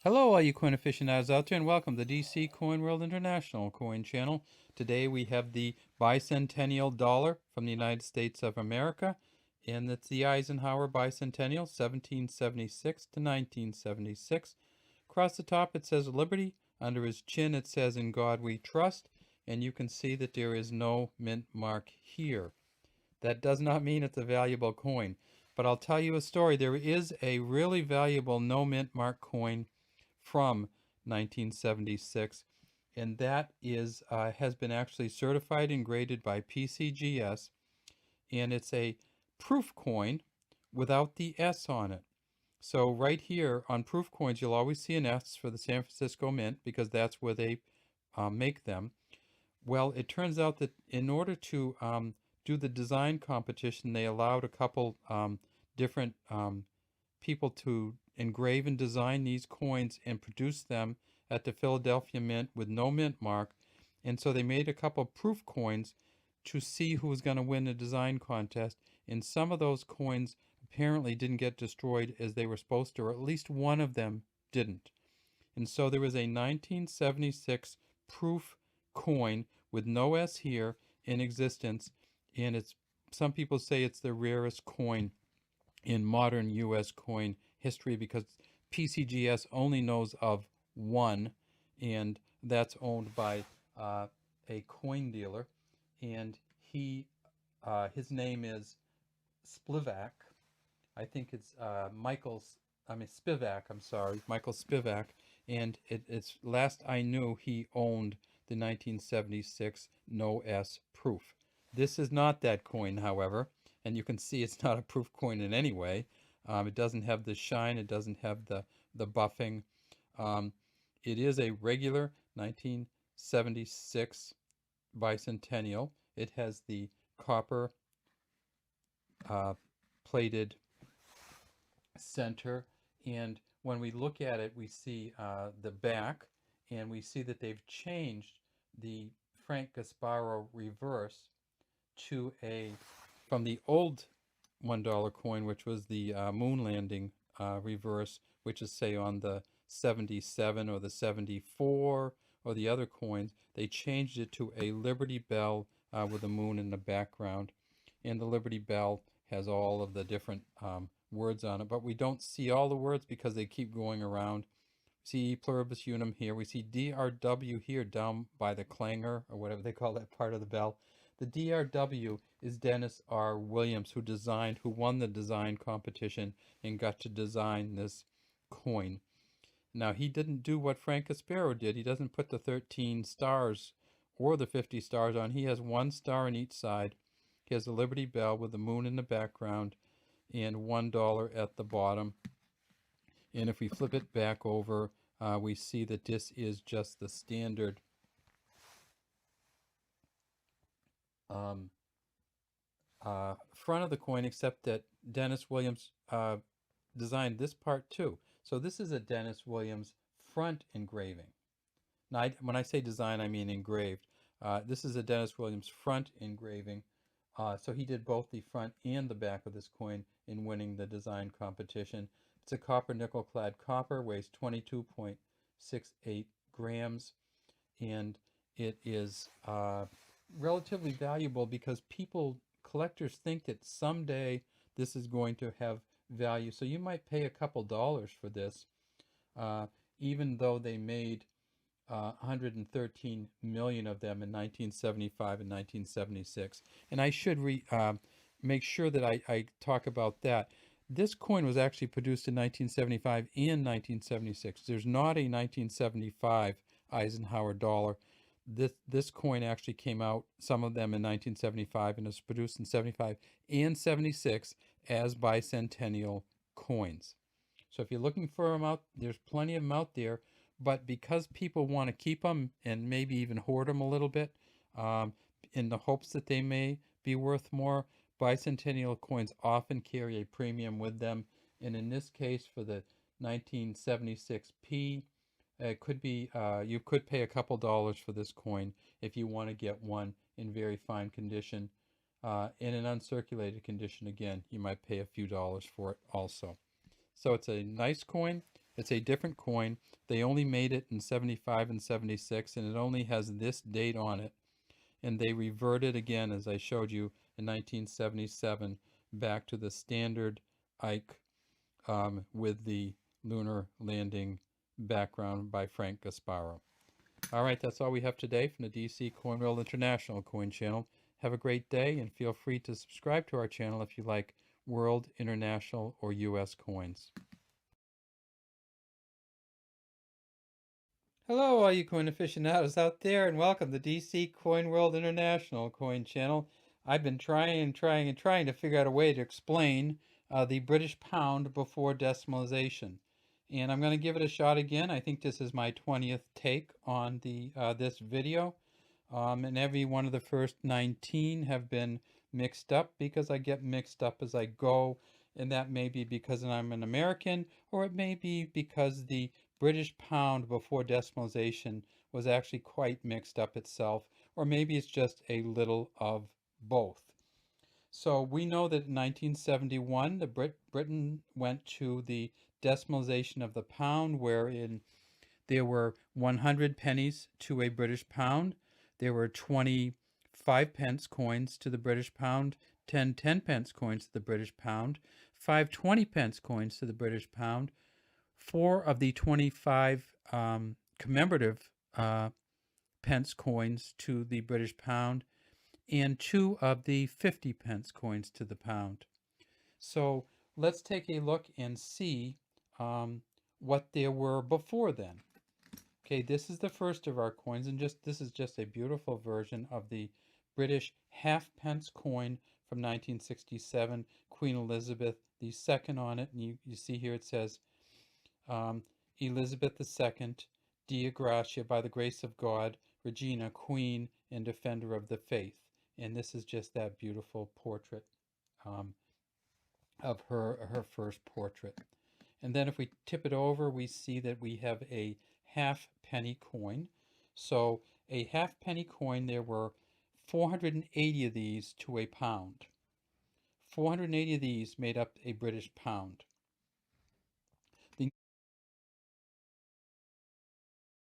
Hello, all you coin aficionados out there, and welcome to the DC Coin World International Coin Channel. Today we have the Bicentennial Dollar from the United States of America, and it's the Eisenhower Bicentennial, 1776 to 1976. Across the top it says Liberty. Under his chin it says In God We Trust, and you can see that there is no mint mark here. That does not mean it's a valuable coin, but I'll tell you a story. There is a really valuable no mint mark coin from 1976, and that is has been actually certified and graded by PCGS, and it's a proof coin without the S on it. So right here on proof coins, you'll always see an S for the San Francisco Mint because that's where they make them. Well, it turns out that in order to do the design competition, they allowed a couple different people to engrave and design these coins and produce them at the Philadelphia Mint with no mint mark. And so they made a couple proof coins to see who was going to win the design contest. And some of those coins apparently didn't get destroyed as they were supposed to, or at least one of them didn't. And so there was a 1976 proof coin with no S here in existence, and it's some people say it's the rarest coin in modern US coin history because PCGS only knows of one, and that's owned by a coin dealer, and his name is Splivak. I think it's Spivak. I'm sorry, Michael Spivak, and it's last I knew he owned the 1976 no S proof. This is not that coin, however, and you can see it's not a proof coin in any way. It doesn't have the shine. It doesn't have the buffing. It is a regular 1976 bicentennial. It has the copper plated center, and when we look at it, we see the back, and we see that they've changed the Frank Gasparo reverse to from the old $1 coin, which was the moon landing reverse, which is say on the 77 or the 74 or the other coins. They changed it to a Liberty Bell with a moon in the background, and the Liberty Bell has all of the different words on it, but we don't see all the words because they keep going around. See pluribus unum here. We see DRW here down by the clangor, or whatever they call that part of the bell. The DRW is Dennis R. Williams, who won the design competition and got to design this coin. Now, he didn't do what Frank Gasparo did. He doesn't put the 13 stars or the 50 stars on. He has one star on each side. He has a Liberty Bell with the moon in the background and $1 at the bottom. And if we flip it back over, we see that this is just the standard front of the coin, except that Dennis Williams designed this part too. So this is a Dennis Williams front engraving. Now, when I say design, I mean engraved. This is a Dennis Williams front engraving. So he did both the front and the back of this coin in winning the design competition. It's a copper nickel clad copper, weighs 22.68 grams, and it is relatively valuable because collectors think that someday this is going to have value. So you might pay a couple dollars for this, even though they made 113 million of them in 1975 and 1976. And I should make sure that I talk about that. This coin was actually produced in 1975 and 1976. There's not a 1975 Eisenhower dollar. This coin actually came out, some of them in 1975, and was produced in 75 and 76 as bicentennial coins. So if you're looking for them out, there's plenty of them out there. But because people want to keep them and maybe even hoard them a little bit in the hopes that they may be worth more, bicentennial coins often carry a premium with them. And in this case, for the 1976P, it could be you could pay a couple dollars for this coin if you want to get one in very fine condition. In an uncirculated condition, again, you might pay a few dollars for it also. So it's a nice coin. It's a different coin. They only made it in 75 and 76, and it only has this date on it. And they reverted again, as I showed you, in 1977 back to the standard Ike with the lunar landing background by Frank Gasparo. All right, that's all we have today from the DC Coin World International Coin Channel. Have a great day, and feel free to subscribe to our channel if you like world, international, or US coins. Hello, all you coin aficionados out there, and welcome to DC Coin World International Coin Channel. I've been trying to figure out a way to explain the British pound before decimalization. And I'm going to give it a shot again. I think this is my 20th take on this video. And every one of the first 19 have been mixed up because I get mixed up as I go. And that may be because I'm an American, or it may be because the British pound before decimalization was actually quite mixed up itself, or maybe it's just a little of both. So we know that in 1971, Britain went to the decimalization of the pound, wherein there were 100 pennies to a British pound. There were 25 pence coins to the British pound, 10 10-pence coins to the British pound, 5 20-pence coins to the British pound, 4 of the 25 commemorative pence coins to the British pound, and 2 of the 50-pence coins to the pound. So let's take a look and see what there were before then. Okay, this is the first of our coins, and this is just a beautiful version of the British half-pence coin from 1967, Queen Elizabeth II on it. And you see here it says, Elizabeth II, Dea Gratia, by the grace of God, Regina, Queen and Defender of the Faith. And this is just that beautiful portrait of her first portrait. And then if we tip it over, we see that we have a half penny coin. So a half penny coin, there were 480 of these to a pound. 480 of these made up a British pound.